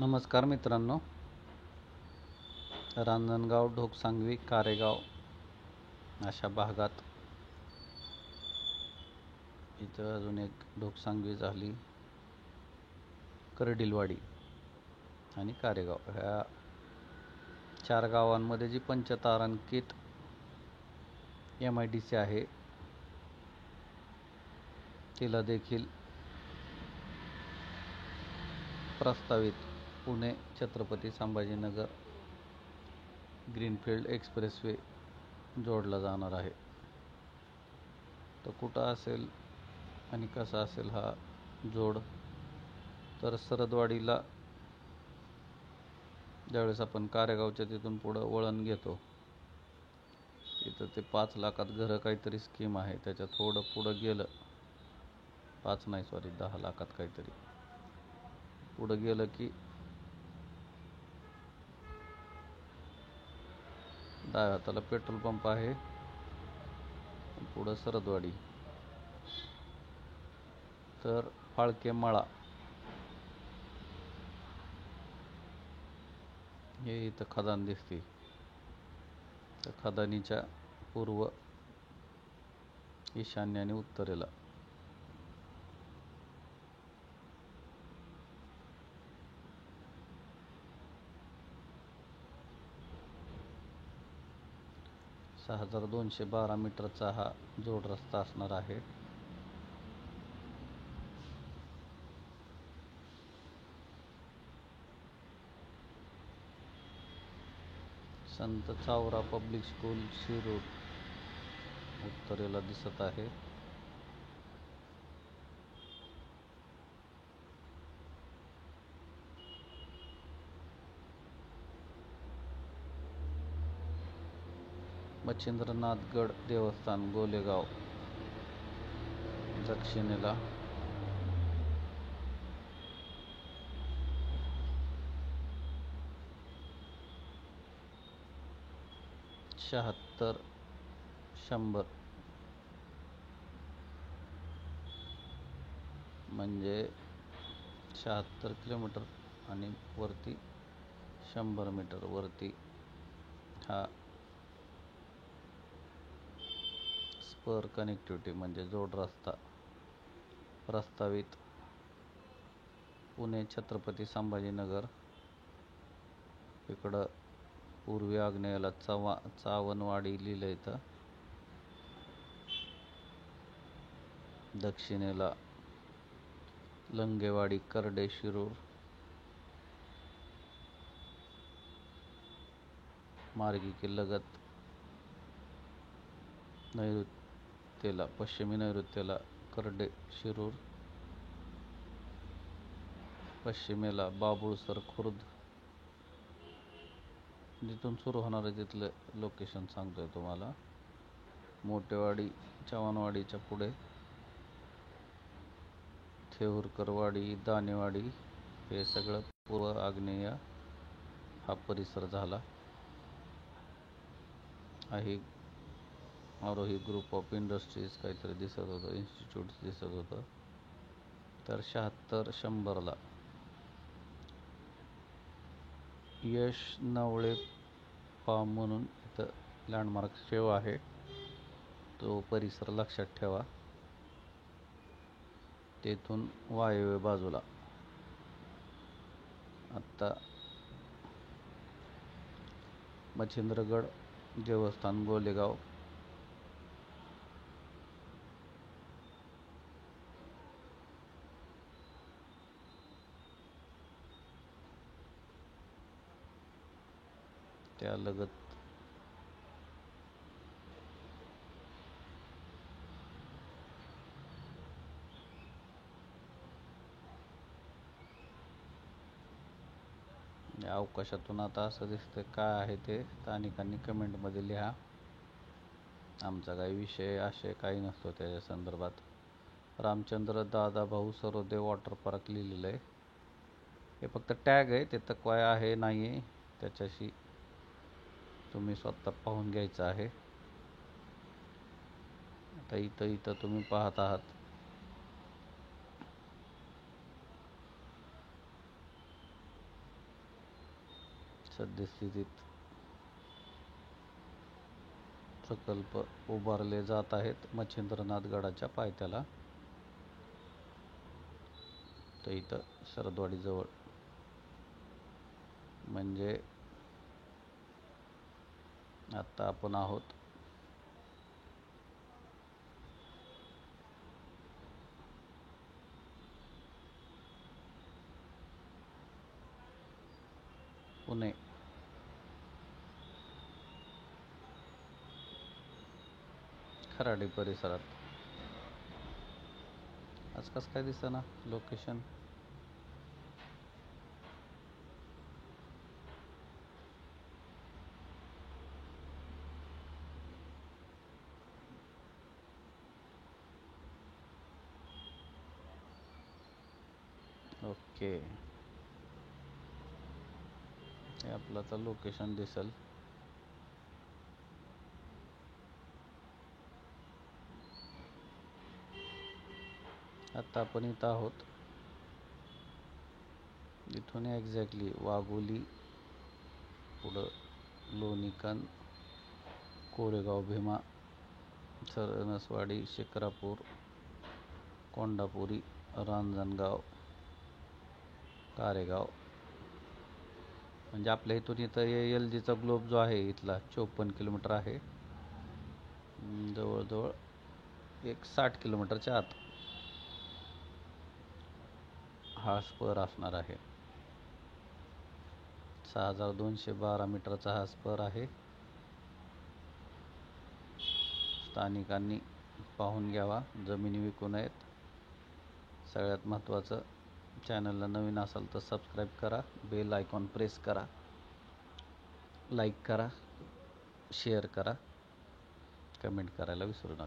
नमस्कार मित्रांनो. रांजणगाव, ढोकसांगवी, कारेगाव अशा भागात इथं अजून एक ढोकसांगवी झाली, करडिलवाडी आणि कारेगाव ह्या 4 गावांमध्ये जी पंचतारांकित MIDC आहे तिला देखील प्रस्तावित पुणे छत्रपती संभाजीनगर ग्रीनफील्ड एक्सप्रेसवे जोडला जाणार आहे. तर कुठं असेल आणि कसा असेल हा जोड, तर सरदवाडीला ज्यावेळेस आपण कारेगावच्या तिथून पुढं वळण घेतो, इथं ते 5 लाखात घरं काहीतरी स्कीम आहे. त्याच्या थोडं पुढं गेलं, 5 नाही सॉरी 10 लाखात काहीतरी पुढं गेलं की डाव्या हाताला पेट्रोल पंप आहे, पुढं सरदवाडी. तर फाळके मळा हे इथं खदान दिसते. तर खदानीच्या पूर्व, ईशान्य आणि उत्तरेला सहा 6212 मीटरचा हा जोड रस्ता असणार आहे. संत चावरा पब्लिक स्कूल शिरूर उत्तरेला दिसत आहे. मच्छिंद्रनाथगड देवस्थान गोलेगाव दक्षिणेला, शहात्तर 100 म्हणजे 76 किलोमीटर आणि वरती 100 मीटर वरती हा स्पर कनेक्टिव्हिटी म्हणजे जोड रस्ता प्रस्तावित पुणे छत्रपती संभाजीनगर. इकडं पूर्वी आग्नेयाला चावनवाडी लिहिलं इथं, दक्षिणेला लंगेवाडी करडे शिरूर, मार्गिके लगत नैऋत्येला पश्चिमी नैऋत्येला करडे शिरूर, पश्चिमेला बाबुळसर खुर्द. जिथून सुरू होणार आहे तिथलं लोकेशन सांगतोय तुम्हाला. मोठेवाडी चव्हाणवाडीच्या पुढे थेऊरकरवाडी, दानेवाडी हे सगळं पूर्व आग्नेय हा परिसर झाला. आहे आरोही ग्रुप ऑफ इंडस्ट्रीज काहीतरी दिसत होतं, इन्स्टिट्यूट दिसत होतं. तर 76 100ला यश नवळे फार्म म्हणून इथं लँडमार्क सेव आहे, तो परिसर लक्षात ठेवा. तेथून वायव्य बाजूला आत्ता मच्छिंद्रगड देवस्थान गोलेगाव, त्यालगत अवकाशातून आता असं दिसतं. काय आहे ते स्थानिकांनी कमेंटमध्ये लिहा. आमचा काही विषय आशय काही नसतो त्याच्या संदर्भात. रामचंद्र दादा भाऊ सरोदे वॉटर पार्क लिहिलेलं आहे. हे फक्त टॅग आहे, ते काय आहे नाही आहे त्याच्याशी तुम्ही स्वतः पाहून घ्यायचं आहे. आता इथं तुम्ही पाहत आहात सद्यस्थितीत प्रकल्प उभारले जात आहेत मच्छिंद्रनाथ गडाच्या पायथ्याला. तर इथं शरदवाडीजवळ म्हणजे आत्ता आपण आहोत पुणे. खराडी परिसरात. आज कसं काय दिसतं ना लोकेशन? ओके, हे आपलं आता लोकेशन दिसेल. आता आपण इथं आहोत. इथून एक्झॅक्टली वाघोली, पुढं लोणीकण, कोरेगाव भीमा, सरनसवाडी, शिक्रापूर, कोंडापुरी, रांजणगाव, कारेगाव. म्हणजे आपल्या इथून इथं LG चा ग्लोब जो आहे इथला 54 किलोमीटर आहे. जवळजवळ एक 60 किलोमीटरच्या आत हा स्पर असणार आहे. 6212 मीटरचा हा स्पर आहे. स्थानिकांनी पाहून घ्यावा, जमिनी विकू नयेत. सगळ्यात महत्त्वाचं, चॅनलला नवीन असाल तर सबस्क्राईब करा, बेल आयकॉन प्रेस करा, लाईक करा, शेअर करा, कमेंट करायला विसरू नका.